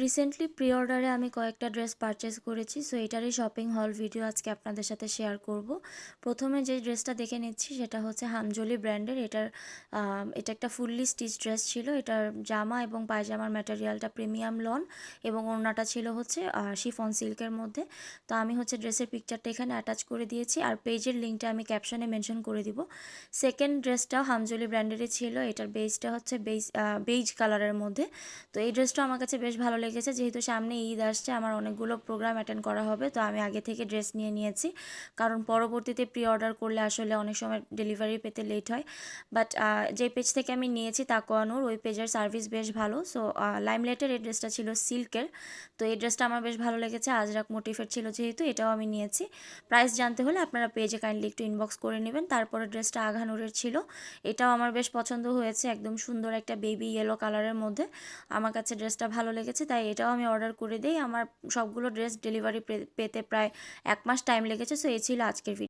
Recently pre অর্ডারে আমি কয়েকটা ড্রেস পারচেস করেছি, সো এটারই শপিং হল ভিডিও আজকে আপনাদের সাথে শেয়ার করব। প্রথমে যে ড্রেসটা দেখে নিচ্ছি সেটা হচ্ছে হামজলি ব্র্যান্ডের। এটা একটা ফুললি স্টিচ ড্রেস ছিল। এটার জামা এবং পায়জামার ম্যাটেরিয়ালটা প্রিমিয়াম লন এবং ওড়নাটা ছিল হচ্ছে শিফন সিল্কের মধ্যে। তো আমি হচ্ছে ড্রেসের পিকচারটা এখানে অ্যাটাচ করে দিয়েছি, আর পেজের লিঙ্কটা আমি ক্যাপশনে মেনশন করে দিব। সেকেন্ড ড্রেসটাও হামজলি ব্র্যান্ডেরই ছিল। এটার বেজটা হচ্ছে বেজ কালারের মধ্যে। তো এই ড্রেসটা আমার কাছে বেশ ভালো লেগেছে, যেহেতু সামনে ঈদ আসছে, আমার অনেকগুলো প্রোগ্রাম অ্যাটেন্ড করা হবে, তো আমি আগে থেকে ড্রেস নিয়ে নিয়েছি। কারণ পরবর্তীতে প্রি অর্ডার করলে আসলে অনেক সময় ডেলিভারি পেতে লেট হয়। বাট যে পেজ থেকে আমি নিয়েছি তাকওয়া নূর, ওই পেজের সার্ভিস বেশ ভালো। সো লাইমলাইটের এই ড্রেসটা ছিল সিল্কের। তো এই ড্রেসটা আমার বেশ ভালো লেগেছে, আজরাক মোটিফের ছিল যেহেতু, এটাও আমি নিয়েছি। প্রাইস জানতে হলে আপনারা পেজে কাইন্ডলি একটু ইনবক্স করে নেবেন। তারপরে ড্রেসটা আঘা নূরের ছিল, এটাও আমার বেশ পছন্দ হয়েছে, একদম সুন্দর একটা বেবি ইয়েলো কালারের মধ্যে। আমার কাছে ড্রেসটা ভালো লেগেছে, তাই এটাও আমি অর্ডার করে দিই। আমার সবগুলো ড্রেস ডেলিভারি পেতে প্রায় 1 মাস টাইম লেগেছে। সো এই ছিল আজকের ভিডিও।